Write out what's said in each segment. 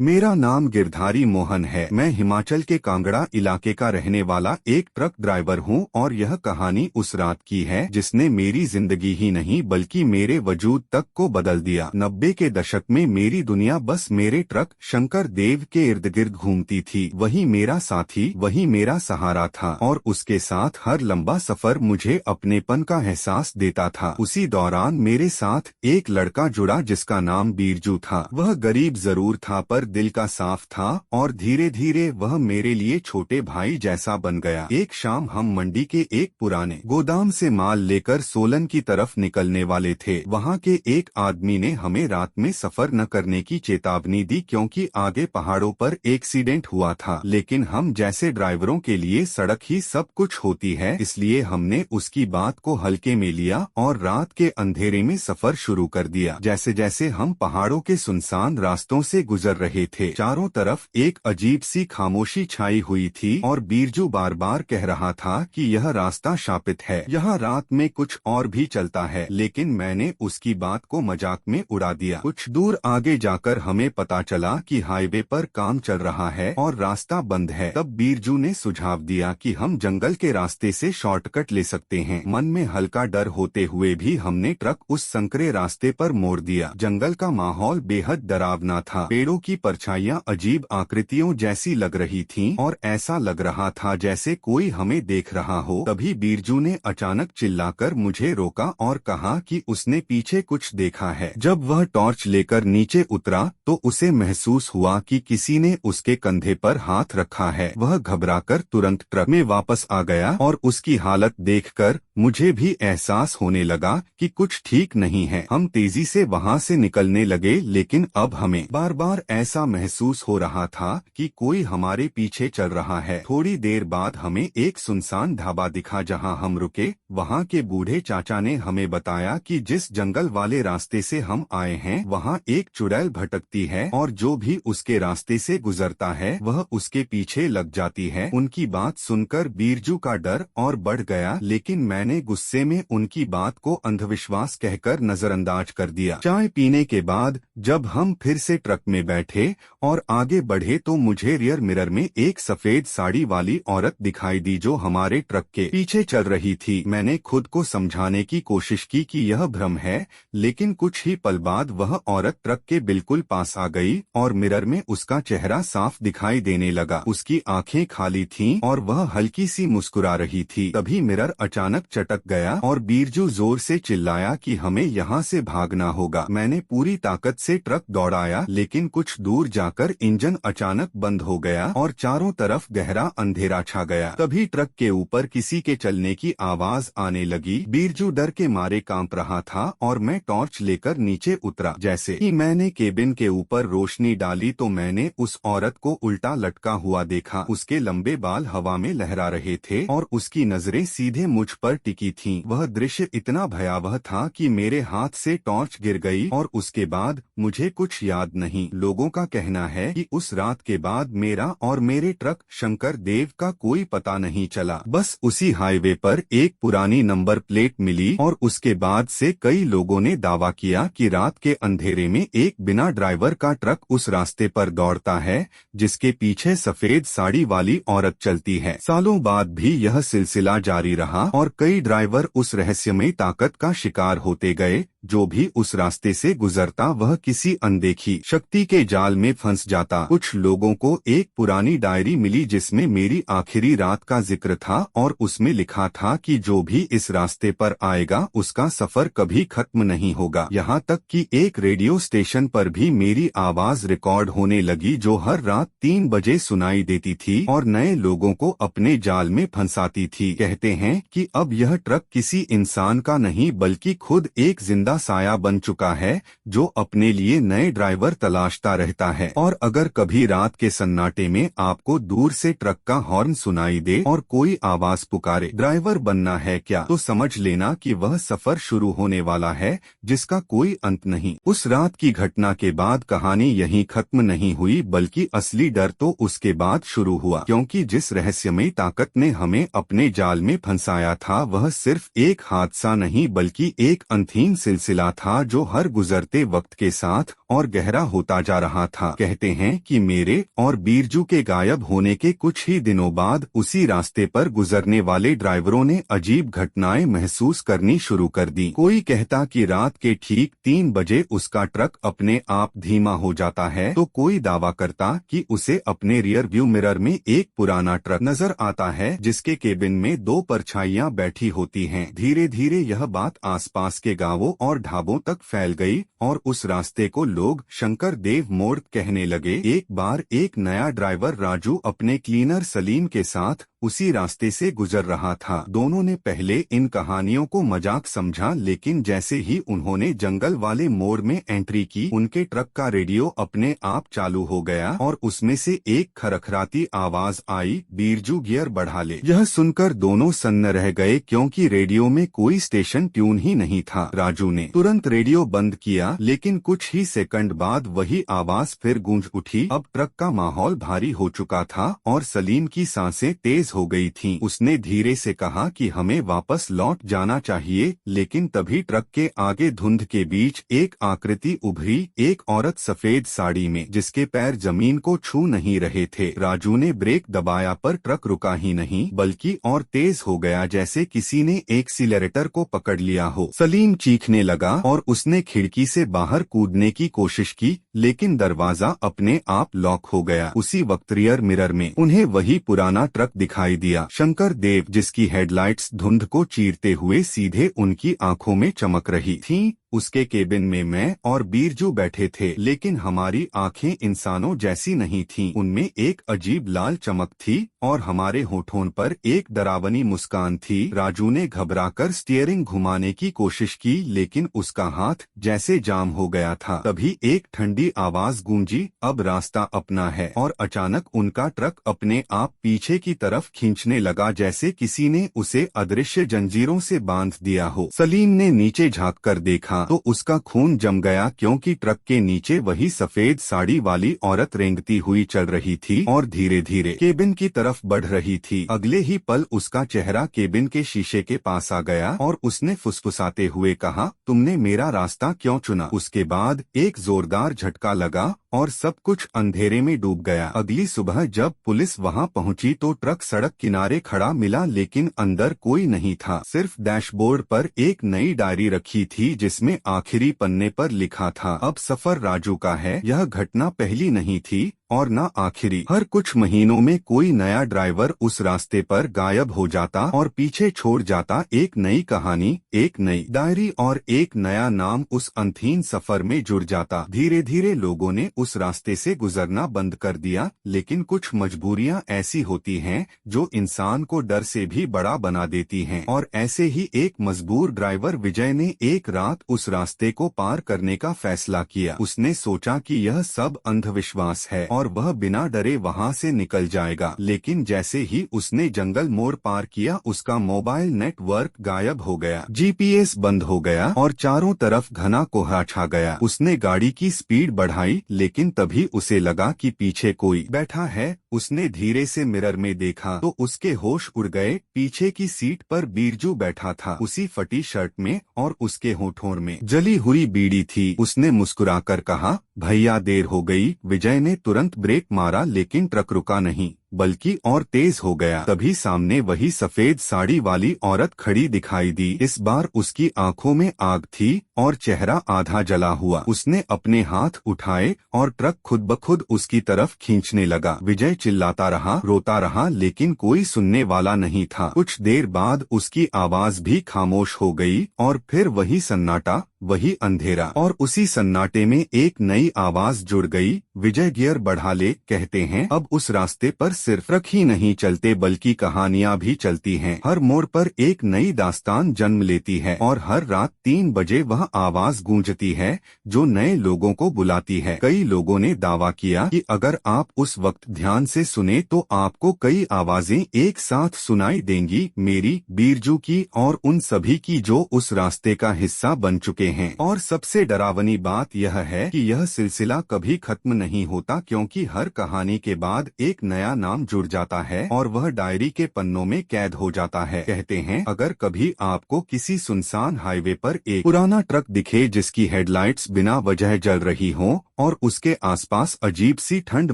मेरा नाम गिरधारी मोहन है। मैं हिमाचल के कांगड़ा इलाके का रहने वाला एक ट्रक ड्राइवर हूं और यह कहानी उस रात की है जिसने मेरी जिंदगी ही नहीं बल्कि मेरे वजूद तक को बदल दिया। 90 के दशक में मेरी दुनिया बस मेरे ट्रक शंकर देव के इर्द गिर्द घूमती थी। वही मेरा साथी, वही मेरा सहारा था और उसके साथ हर लंबा सफर मुझे अपनेपन का एहसास देता था। उसी दौरान मेरे साथ एक लड़का जुड़ा जिसका नाम बीरजू था। वह गरीब जरूर था पर दिल का साफ था और धीरे धीरे वह मेरे लिए छोटे भाई जैसा बन गया। एक शाम हम मंडी के एक पुराने गोदाम से माल लेकर सोलन की तरफ निकलने वाले थे। वहां के एक आदमी ने हमें रात में सफर न करने की चेतावनी दी क्योंकि आगे पहाड़ों पर एक्सीडेंट हुआ था। लेकिन हम जैसे ड्राइवरों के लिए सड़क ही सब कुछ होती है, इसलिए हमने उसकी बात को हल्के में लिया और रात के अंधेरे में सफर शुरू कर दिया। जैसे जैसे हम पहाड़ों के सुनसान रास्तों से गुजर रहे थे, चारों तरफ एक अजीब सी खामोशी छाई हुई थी और बीरजू बार बार कह रहा था कि यह रास्ता शापित है, यहाँ रात में कुछ और भी चलता है। लेकिन मैंने उसकी बात को मजाक में उड़ा दिया। कुछ दूर आगे जाकर हमें पता चला कि हाईवे पर काम चल रहा है और रास्ता बंद है। तब बीरजू ने सुझाव दिया कि हम जंगल के रास्ते से शॉर्टकट ले सकते हैं। मन में हल्का डर होते हुए भी हमने ट्रक उस संकरे रास्ते पर मोड़ दिया। जंगल का माहौल बेहद डरावना था। पेड़ों की परछाइयां अजीब आकृतियों जैसी लग रही थीं और ऐसा लग रहा था जैसे कोई हमें देख रहा हो। तभी बीरजू ने अचानक चिल्लाकर मुझे रोका और कहा कि उसने पीछे कुछ देखा है। जब वह टॉर्च लेकर नीचे उतरा तो उसे महसूस हुआ कि किसी ने उसके कंधे पर हाथ रखा है। वह घबराकर तुरंत ट्रक में वापस आ गया और उसकी हालत देखकर मुझे भी एहसास होने लगा कि कुछ ठीक नहीं है। हम तेजी से वहां से निकलने लगे, लेकिन अब हमें बार बार ऐसा महसूस हो रहा था कि कोई हमारे पीछे चल रहा है। थोड़ी देर बाद हमें एक सुनसान ढाबा दिखा जहां हम रुके। वहां के बूढ़े चाचा ने हमें बताया कि जिस जंगल वाले रास्ते से हम आए हैं वहां एक चुड़ैल भटकती है और जो भी उसके रास्ते से गुजरता है वह उसके पीछे लग जाती है। उनकी बात सुनकर बीरजू का डर और बढ़ गया, लेकिन मैंने गुस्से में उनकी बात को अंधविश्वास कहकर नजरअंदाज कर दिया। चाय पीने के बाद जब हम फिर से ट्रक में बैठे और आगे बढ़े तो मुझे रियर मिरर में एक सफेद साड़ी वाली औरत दिखाई दी जो हमारे ट्रक के पीछे चल रही थी। मैंने खुद को समझाने की कोशिश की कि यह भ्रम है, लेकिन कुछ ही पल बाद वह औरत ट्रक के बिल्कुल पास आ गई और मिरर में उसका चेहरा साफ दिखाई देने लगा। उसकी आंखें खाली थीं और वह हल्की सी मुस्कुरा रही थी। तभी मिरर अचानक चटक गया और बीरजू जोर से चिल्लाया कि हमें यहाँ से भागना होगा। मैंने पूरी ताकत से ट्रक दौड़ाया, लेकिन कुछ दूर जाकर इंजन अचानक बंद हो गया और चारों तरफ गहरा अंधेरा छा गया। तभी ट्रक के ऊपर किसी के चलने की आवाज आने लगी। बीरजू डर के मारे कांप रहा था और मैं टॉर्च लेकर नीचे उतरा। जैसे ही मैंने केबिन के ऊपर रोशनी डाली तो मैंने उस औरत को उल्टा लटका हुआ देखा। उसके लंबे बाल हवा में लहरा रहे थे और उसकी नजरें सीधे मुझ पर टिकी थीं। वह दृश्य इतना भयावह था कि मेरे हाथ से टॉर्च गिर गई और उसके बाद मुझे कुछ याद नहीं। लोगों का कहना है कि उस रात के बाद मेरा और मेरे ट्रक शंकर देव का कोई पता नहीं चला। बस उसी हाईवे पर एक पुरानी नंबर प्लेट मिली और उसके बाद से कई लोगों ने दावा किया कि रात के अंधेरे में एक बिना ड्राइवर का ट्रक उस रास्ते पर दौड़ता है जिसके पीछे सफेद साड़ी वाली औरत चलती है। सालों बाद भी यह सिलसिला जारी रहा और कई ड्राइवर उस रहस्यमयी ताकत का शिकार होते गए। जो भी उस रास्ते से गुजरता वह किसी अनदेखी शक्ति के जाल में फंस जाता। कुछ लोगों को एक पुरानी डायरी मिली जिसमें मेरी आखिरी रात का जिक्र था और उसमें लिखा था कि जो भी इस रास्ते पर आएगा उसका सफर कभी खत्म नहीं होगा। यहाँ तक कि एक रेडियो स्टेशन पर भी मेरी आवाज रिकॉर्ड होने लगी जो हर रात 3 बजे सुनाई देती थी और नए लोगों को अपने जाल में फंसाती थी। कहते हैं कि अब यह ट्रक किसी इंसान का नहीं बल्कि खुद एक जिंदा साया बन चुका है जो अपने लिए नए ड्राइवर तलाशता रहता है। और अगर कभी रात के सन्नाटे में आपको दूर से ट्रक का हॉर्न सुनाई दे और कोई आवाज पुकारे ड्राइवर बनना है क्या, तो समझ लेना कि वह सफर शुरू होने वाला है जिसका कोई अंत नहीं। उस रात की घटना के बाद कहानी यहीं खत्म नहीं हुई बल्कि असली डर तो उसके बाद शुरू हुआ, क्योंकि जिस रहस्यमयी ताकत ने हमें अपने जाल में फंसाया था वह सिर्फ एक हादसा नहीं बल्कि एक अनथीन सिलसिला सिलसिला था जो हर गुजरते वक्त के साथ और गहरा होता जा रहा था। कहते हैं कि मेरे और बीरजू के गायब होने के कुछ ही दिनों बाद उसी रास्ते पर गुजरने वाले ड्राइवरों ने अजीब घटनाएं महसूस करनी शुरू कर दी। कोई कहता कि रात के ठीक 3 बजे उसका ट्रक अपने आप धीमा हो जाता है, तो कोई दावा करता कि उसे अपने रियर व्यू मिरर में एक पुराना ट्रक नजर आता है जिसके केबिन में 2 परछाइयां बैठी होती हैं। धीरे धीरे यह बात आसपास के गांवों और ढाबों तक फैल गई और उस रास्ते को लोग शंकर देव मोड़ कहने लगे। एक बार एक नया ड्राइवर राजू अपने क्लीनर सलीम के साथ उसी रास्ते से गुजर रहा था। दोनों ने पहले इन कहानियों को मजाक समझा, लेकिन जैसे ही उन्होंने जंगल वाले मोड़ में एंट्री की, उनके ट्रक का रेडियो अपने आप चालू हो गया और उसमें से एक खरखराती आवाज आई, बीरजू गियर बढ़ा ले। यह सुनकर दोनों सन्न रह गए क्योंकि रेडियो में कोई स्टेशन ट्यून ही नहीं था। राजू ने तुरंत रेडियो बंद किया, लेकिन कुछ ही सेकंड बाद वही आवाज फिर गूंज उठी। अब ट्रक का माहौल भारी हो चुका था और सलीम की सांसें तेज हो गई थीं। उसने धीरे से कहा कि हमें वापस लौट जाना चाहिए, लेकिन तभी ट्रक के आगे धुंध के बीच एक आकृति उभरी, एक औरत सफेद साड़ी में जिसके पैर जमीन को छू नहीं रहे थे। राजू ने ब्रेक दबाया पर ट्रक रुका ही नहीं, बल्कि और तेज हो गया जैसे किसी ने एक्सीलरेटर को पकड़ लिया हो। सलीम चीखने लगा और उसने खिड़की से बाहर कूदने की कोशिश की, लेकिन दरवाजा अपने आप लॉक हो गया। उसी वक्त रियर मिरर में उन्हें वही पुराना ट्रक दिखाई दिया, शंकर देव, जिसकी हेडलाइट्स धुंध को चीरते हुए सीधे उनकी आंखों में चमक रही थीं। उसके केबिन में मैं और बीरजू बैठे थे, लेकिन हमारी आंखें इंसानों जैसी नहीं थीं। उनमें एक अजीब लाल चमक थी और हमारे होठों पर एक डरावनी मुस्कान थी। राजू ने घबराकर स्टीयरिंग घुमाने की कोशिश की, लेकिन उसका हाथ जैसे जाम हो गया था। तभी एक ठंडी आवाज गूंजी, अब रास्ता अपना है, और अचानक उनका ट्रक अपने आप पीछे की तरफ खींचने लगा जैसे किसी ने उसे अदृश्य जंजीरों से बांध दिया हो। सलीम ने नीचे झांक कर देखा तो उसका खून जम गया, क्योंकि ट्रक के नीचे वही सफेद साड़ी वाली औरत रेंगती हुई चल रही थी और धीरे धीरे केबिन की तरफ बढ़ रही थी। अगले ही पल उसका चेहरा केबिन के शीशे के पास आ गया और उसने फुसफुसाते हुए कहा, तुमने मेरा रास्ता क्यों चुना? उसके बाद एक जोरदार झटका लगा और सब कुछ अंधेरे में डूब गया। अगली सुबह जब पुलिस वहां पहुंची तो ट्रक सड़क किनारे खड़ा मिला, लेकिन अंदर कोई नहीं था। सिर्फ डैशबोर्ड पर एक नई डायरी रखी थी जिसमें आखिरी पन्ने पर लिखा था, अब सफर राजू का है। यह घटना पहली नहीं थी और न आखिरी। हर कुछ महीनों में कोई नया ड्राइवर उस रास्ते पर गायब हो जाता और पीछे छोड़ जाता एक नई कहानी, एक नई डायरी और एक नया नाम उस अनथीन सफर में जुड़ जाता। धीरे धीरे लोगों ने उस रास्ते से गुजरना बंद कर दिया, लेकिन कुछ मजबूरियां ऐसी होती हैं जो इंसान को डर से भी बड़ा बना देती हैं। और ऐसे ही एक मजबूर ड्राइवर विजय ने एक रात उस रास्ते को पार करने का फैसला किया। उसने सोचा कि यह सब अंधविश्वास है और वह बिना डरे वहां से निकल जाएगा, लेकिन जैसे ही उसने जंगल मोड़ पार किया उसका मोबाइल नेटवर्क गायब हो गया, जीपीएस बंद हो गया और चारों तरफ घना कोहरा छा गया। उसने गाड़ी की स्पीड बढ़ाई, लेकिन तभी उसे लगा कि पीछे कोई बैठा है। उसने धीरे से मिरर में देखा तो उसके होश उड़ गए। पीछे की सीट पर बीरजू बैठा था, उसी फटी शर्ट में और उसके होठों में जली हुई बीड़ी थी। उसने मुस्कुराकर कहा, भैया देर हो गई। विजय ने तुरंत ब्रेक मारा, लेकिन ट्रक रुका नहीं बल्कि और तेज हो गया। तभी सामने वही सफेद साड़ी वाली औरत खड़ी दिखाई दी। इस बार उसकी आंखों में आग थी और चेहरा आधा जला हुआ। उसने अपने हाथ उठाए और ट्रक खुद ब खुद उसकी तरफ खींचने लगा। विजय चिल्लाता रहा, रोता रहा, लेकिन कोई सुनने वाला नहीं था। कुछ देर बाद उसकी आवाज भी खामोश हो गई और फिर वही सन्नाटा, वही अंधेरा, और उसी सन्नाटे में एक नई आवाज जुड़ गई, विजय गियर बढ़ा ले। कहते हैं अब उस रास्ते पर सिर्फ ट्रक ही नहीं चलते बल्कि कहानियां भी चलती हैं। हर मोड़ पर एक नई दास्तान जन्म लेती है और हर रात 3 बजे वह आवाज गूंजती है जो नए लोगों को बुलाती है। कई लोगों ने दावा किया कि अगर आप उस वक्त ध्यान से सुने तो आपको कई आवाजें एक साथ सुनाई देंगी, मेरी, बीरजू की और उन सभी की जो उस रास्ते का हिस्सा बन चुके हैं। और सबसे डरावनी बात यह है कि यह सिलसिला कभी खत्म नहीं होता, क्योंकि हर कहानी के बाद एक नया नाम जुड़ जाता है और वह डायरी के पन्नों में कैद हो जाता है। कहते हैं अगर कभी आपको किसी सुनसान हाईवे पर एक पुराना ट्रक दिखे जिसकी हेडलाइट्स बिना वजह जल रही हो और उसके आसपास अजीब सी ठंड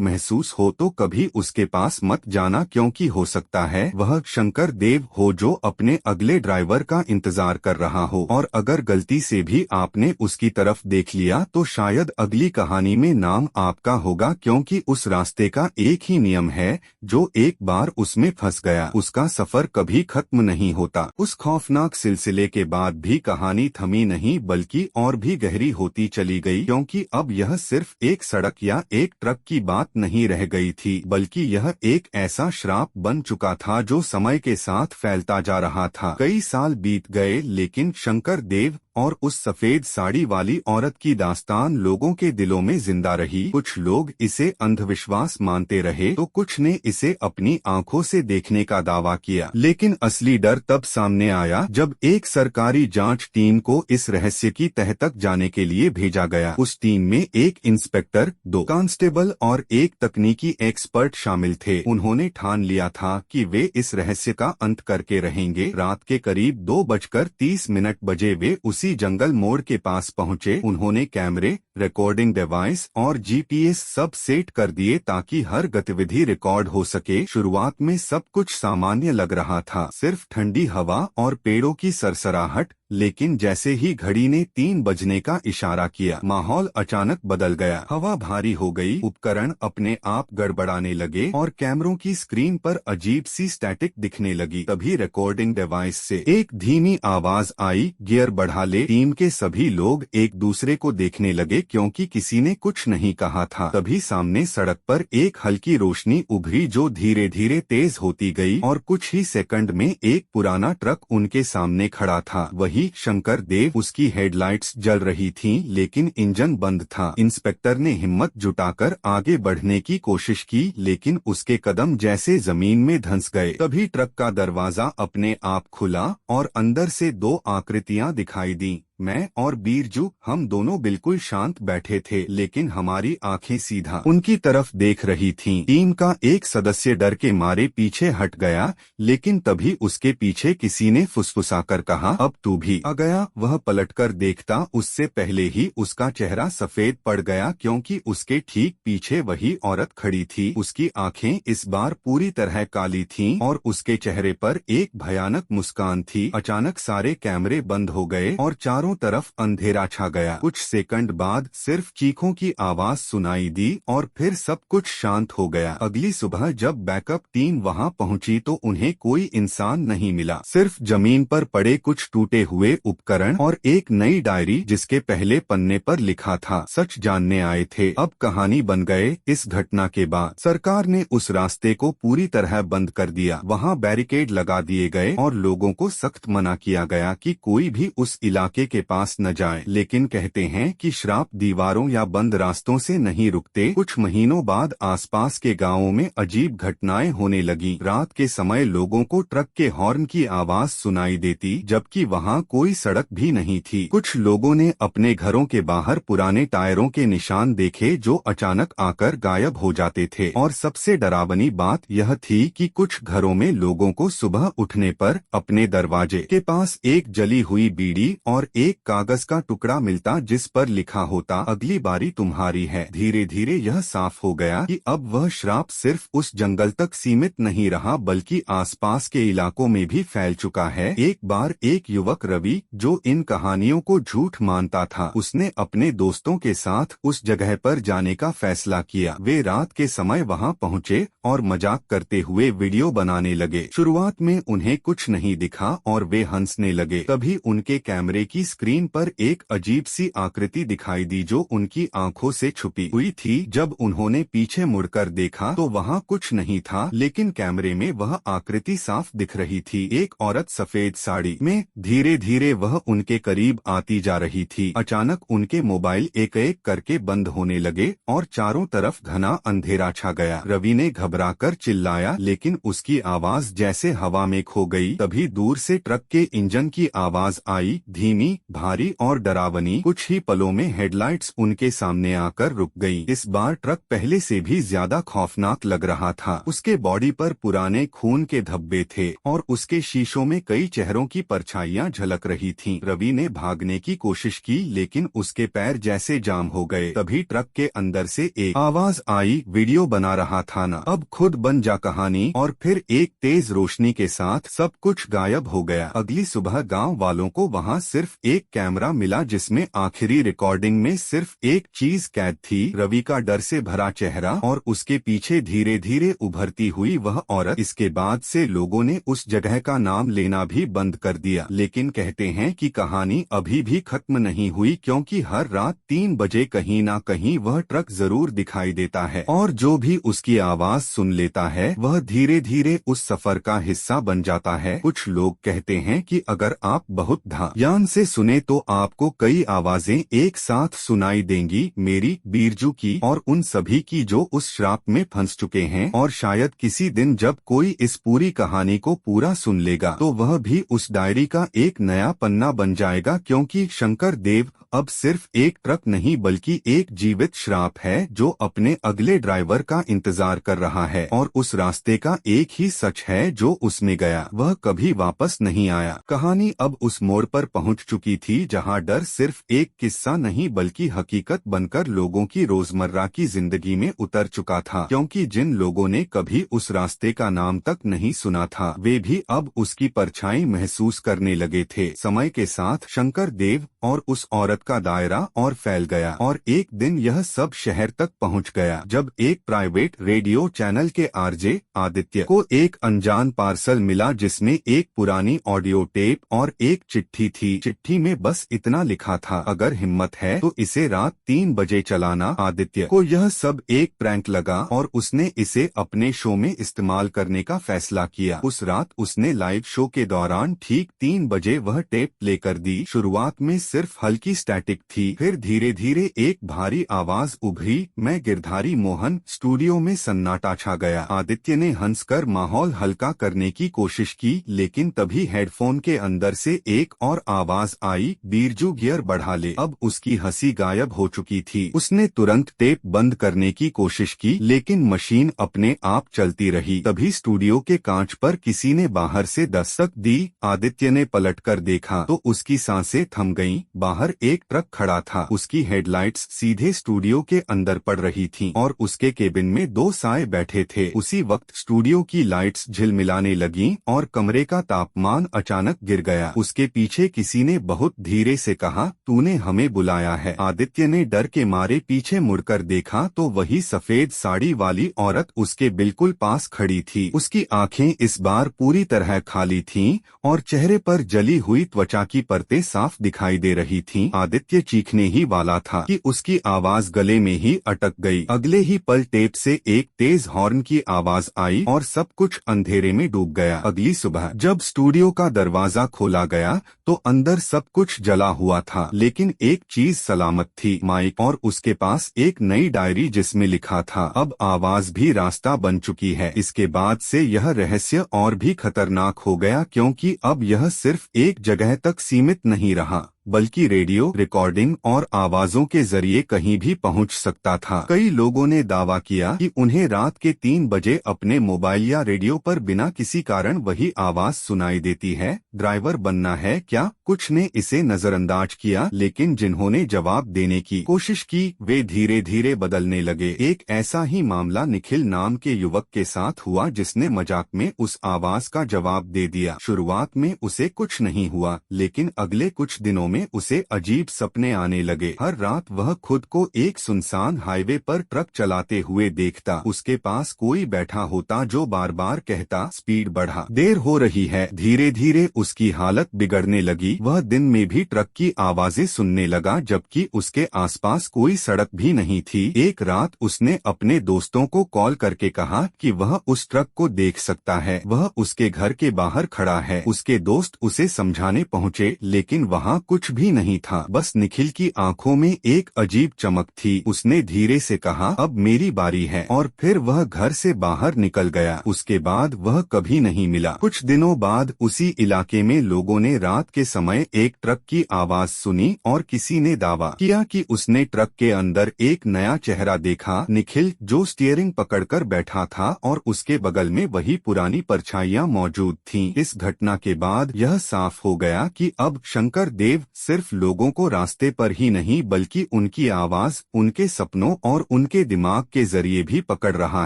महसूस हो तो कभी उसके पास मत जाना, क्योंकि हो सकता है वह शंकर देव हो जो अपने अगले ड्राइवर का इंतजार कर रहा हो। और अगर गलती से भी आपने उसकी तरफ देख लिया तो शायद अगली कहानी में नाम आपका होगा, क्योंकि उस रास्ते का एक ही नियम है, जो एक बार उसमें फंस गया उसका सफर कभी खत्म नहीं होता। उस खौफनाक सिलसिले के बाद भी कहानी थमी नहीं बल्कि और भी गहरी होती चली गई, क्योंकि अब यह सिर्फ एक सड़क या एक ट्रक की बात नहीं रह गई थी, बल्कि यह एक ऐसा श्राप बन चुका था जो समय के साथ फैलता जा रहा था। कई साल बीत गए लेकिन शंकर देव और उस सफेद साड़ी वाली औरत की दास्तान लोगों के दिलों में जिंदा रही। कुछ लोग इसे अंधविश्वास मानते रहे तो कुछ ने इसे अपनी आंखों से देखने का दावा किया, लेकिन असली डर तब सामने आया जब एक सरकारी जांच टीम को इस रहस्य की तह तक जाने के लिए भेजा गया। उस टीम में एक इंस्पेक्टर, 2 कांस्टेबल और एक तकनीकी एक्सपर्ट शामिल थे। उन्होंने ठान लिया था कि वे इस रहस्य का अंत करके रहेंगे। रात के करीब 2:30 बजे वे उसी जंगल मोड़ के पास पहुंचे। उन्होंने कैमरे, रिकॉर्डिंग डिवाइस और जीपीएस सब सेट कर दिए ताकि हर गतिविधि रिकॉर्ड हो सके। शुरुआत में सब कुछ सामान्य लग रहा था, सिर्फ ठंडी हवा और पेड़ों की सरसराहट, लेकिन जैसे ही घड़ी ने 3 बजने का इशारा किया, माहौल अचानक बदल गया। हवा भारी हो गई, उपकरण अपने आप गड़बड़ाने लगे और कैमरों की स्क्रीन पर अजीब सी स्टैटिक दिखने लगी। तभी रिकॉर्डिंग डिवाइस से एक धीमी आवाज आई, गियर बढ़ा ले। टीम के सभी लोग एक दूसरे को देखने लगे क्योंकि किसी ने कुछ नहीं कहा था। तभी सामने सड़क पर एक हल्की रोशनी उभरी जो धीरे धीरे तेज होती गई और कुछ ही सेकंड में एक पुराना ट्रक उनके सामने खड़ा था। वही शंकर देव, उसकी हेडलाइट्स जल रही थीं, लेकिन इंजन बंद था। इंस्पेक्टर ने हिम्मत जुटाकर आगे बढ़ने की कोशिश की, लेकिन उसके कदम जैसे जमीन में धंस गए। तभी ट्रक का दरवाजा अपने आप खुला और अंदर से 2 आकृतियां दिखाई दी। मैं और बीरजू, हम दोनों बिल्कुल शांत बैठे थे, लेकिन हमारी आंखें सीधा उनकी तरफ देख रही थीं। टीम का एक सदस्य डर के मारे पीछे हट गया, लेकिन तभी उसके पीछे किसी ने फुसफुसाकर कहा, अब तू भी आ गया। वह पलटकर देखता, उससे पहले ही उसका चेहरा सफेद पड़ गया, क्योंकि उसके ठीक पीछे वही औरत खड़ी थी। उसकी आंखें इस बार पूरी तरह काली थीं और उसके चेहरे पर एक भयानक मुस्कान थी। अचानक सारे कैमरे बंद हो गए और चारों तरफ अंधेरा छा गया। कुछ सेकंड बाद सिर्फ चीखों की आवाज सुनाई दी और फिर सब कुछ शांत हो गया। अगली सुबह जब बैकअप टीम वहां पहुंची तो उन्हें कोई इंसान नहीं मिला, सिर्फ जमीन पर पड़े कुछ टूटे हुए उपकरण और एक नई डायरी जिसके पहले पन्ने पर लिखा था, सच जानने आए थे अब कहानी बन गए। इस घटना के बाद सरकार ने उस रास्ते को पूरी तरह बंद कर दिया। वहां बैरिकेड लगा दिए गए और लोगों को सख्त मना किया गया कि कोई भी उस इलाके के पास न जाए। लेकिन कहते हैं कि श्राप दीवारों या बंद रास्तों से नहीं रुकते। कुछ महीनों बाद आसपास के गांवों में अजीब घटनाएं होने लगी। रात के समय लोगों को ट्रक के हॉर्न की आवाज सुनाई देती, जबकि वहां कोई सड़क भी नहीं थी। कुछ लोगों ने अपने घरों के बाहर पुराने टायरों के निशान देखे जो अचानक आकर गायब हो जाते थे। और सबसे डरावनी बात यह थी कि कुछ घरों में लोगों को सुबह उठने पर अपने दरवाजे के पास एक जली हुई बीड़ी और एक कागज का टुकड़ा मिलता जिस पर लिखा होता, अगली बारी तुम्हारी है। धीरे धीरे यह साफ हो गया कि अब वह श्राप सिर्फ उस जंगल तक सीमित नहीं रहा बल्कि आसपास के इलाकों में भी फैल चुका है। एक बार एक युवक रवि, जो इन कहानियों को झूठ मानता था, उसने अपने दोस्तों के साथ उस जगह पर जाने का फैसला किया। वे रात के समय वहां पहुंचे और मजाक करते हुए वीडियो बनाने लगे। शुरुआत में उन्हें कुछ नहीं दिखा और वे हंसने लगे। तभी उनके कैमरे की स्क्रीन पर एक अजीब सी आकृति दिखाई दी जो उनकी आंखों से छुपी हुई थी। जब उन्होंने पीछे मुड़कर देखा तो वहां कुछ नहीं था, लेकिन कैमरे में वह आकृति साफ दिख रही थी। एक औरत सफेद साड़ी में। धीरे धीरे वह उनके करीब आती जा रही थी। अचानक उनके मोबाइल एक एक करके बंद होने लगे और चारों तरफ घना अंधेरा छा गया। रवि ने घबराकर चिल्लाया, लेकिन उसकी आवाज जैसे हवा में खो गई। तभी दूर से ट्रक के इंजन की आवाज आई, धीमी भारी और डरावनी। कुछ ही पलों में हेडलाइट्स उनके सामने आकर रुक गई। इस बार ट्रक पहले से भी ज्यादा खौफनाक लग रहा था। उसके बॉडी पर पुराने खून के धब्बे थे और उसके शीशों में कई चेहरों की परछाइयां झलक रही थीं। रवि ने भागने की कोशिश की लेकिन उसके पैर जैसे जाम हो गए। तभी ट्रक के अंदर से एक आवाज आई, वीडियो बना रहा था ना, अब खुद बन जा कहानी। और फिर एक तेज रोशनी के साथ सब कुछ गायब हो गया। अगली सुबह गांव वालों को वहां सिर्फ एक कैमरा मिला जिसमें आखिरी रिकॉर्डिंग में सिर्फ एक चीज कैद थी, रवि का डर से भरा चेहरा और उसके पीछे धीरे धीरे उभरती हुई वह औरत। इसके बाद से लोगों ने उस जगह का नाम लेना भी बंद कर दिया। लेकिन कहते हैं कि कहानी अभी भी खत्म नहीं हुई, क्योंकि हर रात 3 बजे कहीं ना कहीं वह ट्रक जरूर दिखाई देता है और जो भी उसकी आवाज सुन लेता है वह धीरे धीरे उस सफर का हिस्सा बन जाता है। कुछ लोग कहते हैं कि अगर आप बहुत ध्यान से सुने तो आपको कई आवाजें एक साथ सुनाई देंगी, मेरी, बीरजू की और उन सभी की जो उस श्राप में फंस चुके हैं। और शायद किसी दिन जब कोई इस पूरी कहानी को पूरा सुन लेगा तो वह भी उस डायरी का एक नया पन्ना बन जाएगा, क्योंकि शंकर देव अब सिर्फ एक ट्रक नहीं बल्कि एक जीवित श्राप है जो अपने अगले ड्राइवर का इंतजार कर रहा है। और उस रास्ते का एक ही सच है, जो उसमें गया वह कभी वापस नहीं आया। कहानी अब उस मोड़ पर पहुंच चुकी थी जहां डर सिर्फ एक किस्सा नहीं बल्कि हकीकत बनकर लोगों की रोजमर्रा की जिंदगी में उतर चुका था। क्योंकि जिन लोगों ने कभी उस रास्ते का नाम तक नहीं सुना था वे भी अब उसकी परछाई महसूस करने लगे थे। समय के साथ शंकर देव और उस औरत का दायरा और फैल गया और एक दिन यह सब शहर तक पहुंच गया जब एक प्राइवेट रेडियो चैनल के आरजे आदित्य को एक अनजान पार्सल मिला जिसमें एक पुरानी ऑडियो टेप और एक चिट्ठी थी। चिट्ठी में बस इतना लिखा था, अगर हिम्मत है तो इसे रात 3 बजे चलाना। आदित्य को यह सब एक प्रैंक लगा और उसने इसे अपने शो में इस्तेमाल करने का फैसला किया। उस रात उसने लाइव शो के दौरान ठीक 3 बजे वह टेप प्ले कर दी। शुरुआत में सिर्फ हल्की स्टैटिक थी, फिर धीरे धीरे एक भारी आवाज उभरी, मैं गिरधारी मोहन। स्टूडियो में सन्नाटा छा गया। आदित्य ने हंसकर माहौल हल्का करने की कोशिश की लेकिन तभी हेडफोन के अंदर से एक और आवाज आई, बीरजू गियर बढ़ा ले। अब उसकी हंसी गायब हो चुकी थी। उसने तुरंत टेप बंद करने की कोशिश की लेकिन मशीन अपने आप चलती रही। तभी स्टूडियो के कांच पर किसी ने बाहर से दस्तक दी। आदित्य ने पलटकर देखा तो उसकी सांसें थम गईं। बाहर एक ट्रक खड़ा था, उसकी हेडलाइट्स सीधे स्टूडियो के अंदर पड़ रही थीं और उसके केबिन में 2 साए बैठे थे। उसी वक्त स्टूडियो की लाइट्स झिलमिलाने लगीं और कमरे का तापमान अचानक गिर गया। उसके पीछे किसी ने बहुत धीरे से कहा, तूने हमें बुलाया है। आदित्य ने डर के मारे पीछे मुड़कर देखा तो वही सफेद साड़ी वाली औरत उसके बिल्कुल पास खड़ी थी। उसकी आंखें इस बार पूरी तरह खाली थीं और चेहरे पर जली हुई त्वचा की परतें साफ दिखाई दे रही थीं। आदित्य चीखने ही वाला था कि उसकी आवाज गले में ही अटक गई। अगले ही पल टेप से एक तेज हॉर्न की आवाज आई और सब कुछ अंधेरे में डूब गया। अगली सुबह जब स्टूडियो का दरवाजा खोला गया तो अंदर सब कुछ जला हुआ था लेकिन एक चीज सलामत थी, माइक और उसके पास एक नई डायरी जिसमें लिखा था, अब आवाज भी रास्ता बन चुकी है। इसके बाद से यह रहस्य और भी खतरनाक हो गया क्योंकि अब यह सिर्फ एक जगह तक सीमित नहीं रहा बल्कि रेडियो रिकॉर्डिंग और आवाजों के जरिए कहीं भी पहुंच सकता था। कई लोगों ने दावा किया कि उन्हें रात के 3 बजे अपने मोबाइल या रेडियो पर बिना किसी कारण वही आवाज सुनाई देती है। ड्राइवर बनना है क्या? कुछ ने इसे नजरअंदाज किया लेकिन जिन्होंने जवाब देने की कोशिश की वे धीरे धीरे बदलने लगे। एक ऐसा ही मामला निखिल नाम के युवक के साथ हुआ जिसने मजाक में उस आवाज का जवाब दे दिया। शुरुआत में उसे कुछ नहीं हुआ लेकिन अगले कुछ दिनों में उसे अजीब सपने आने लगे। हर रात वह खुद को एक सुनसान हाईवे पर ट्रक चलाते हुए देखता। उसके पास कोई बैठा होता जो बार बार कहता, स्पीड बढ़ा, देर हो रही है। धीरे धीरे उसकी हालत बिगड़ने लगी। वह दिन में भी ट्रक की आवाजें सुनने लगा जबकि उसके आसपास कोई सड़क भी नहीं थी। एक रात उसने अपने दोस्तों को कॉल करके कहा कि वह उस ट्रक को देख सकता है, वह उसके घर के बाहर खड़ा है। उसके दोस्त उसे समझाने पहुँचे लेकिन वहाँ कुछ कुछ भी नहीं था, बस निखिल की आंखों में एक अजीब चमक थी। उसने धीरे से कहा, अब मेरी बारी है, और फिर वह घर से बाहर निकल गया। उसके बाद वह कभी नहीं मिला। कुछ दिनों बाद उसी इलाके में लोगों ने रात के समय एक ट्रक की आवाज सुनी और किसी ने दावा किया कि उसने ट्रक के अंदर एक नया चेहरा देखा, निखिल, जो स्टीयरिंग पकड़कर बैठा था और उसके बगल में वही पुरानी परछाइयां मौजूद थीं। इस घटना के बाद यह साफ हो गया कि अब शंकर देव सिर्फ लोगों को रास्ते पर ही नहीं बल्कि उनकी आवाज, उनके सपनों और उनके दिमाग के जरिए भी पकड़ रहा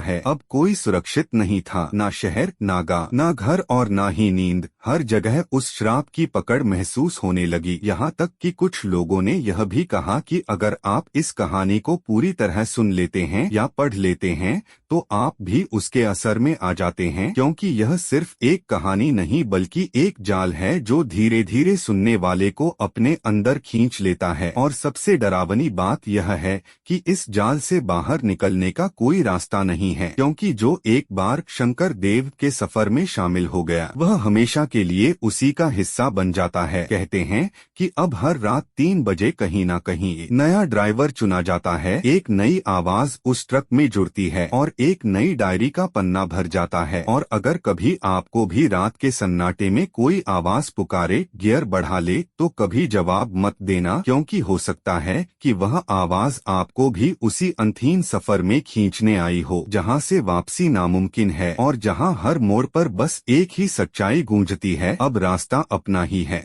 है। अब कोई सुरक्षित नहीं था, ना शहर, ना गांव, ना घर और ना ही नींद। हर जगह उस श्राप की पकड़ महसूस होने लगी। यहाँ तक कि कुछ लोगों ने यह भी कहा कि अगर आप इस कहानी को पूरी तरह सुन लेते हैं या पढ़ लेते हैं तो आप भी उसके असर में आ जाते हैं, क्योंकि यह सिर्फ एक कहानी नहीं बल्कि एक जाल है जो धीरे धीरे सुनने वाले को अपने अंदर खींच लेता है। और सबसे डरावनी बात यह है कि इस जाल से बाहर निकलने का कोई रास्ता नहीं है, क्योंकि जो एक बार शंकर देव के सफर में शामिल हो गया वह हमेशा के लिए उसी का हिस्सा बन जाता है। कहते हैं कि अब हर रात 3 बजे कहीं ना कहीं नया ड्राइवर चुना जाता है, एक नई आवाज उस ट्रक में जुड़ती है और एक नई डायरी का पन्ना भर जाता है। और अगर कभी आपको भी रात के सन्नाटे में कोई आवाज पुकारे, गियर बढ़ा ले, तो कभी जवाब मत देना, क्योंकि हो सकता है कि वह आवाज आपको भी उसी अनथीन सफर में खींचने आई हो जहां से वापसी नामुमकिन है और जहां हर मोड़ पर बस एक ही सच्चाई गूंजती है, अब रास्ता अपना ही है।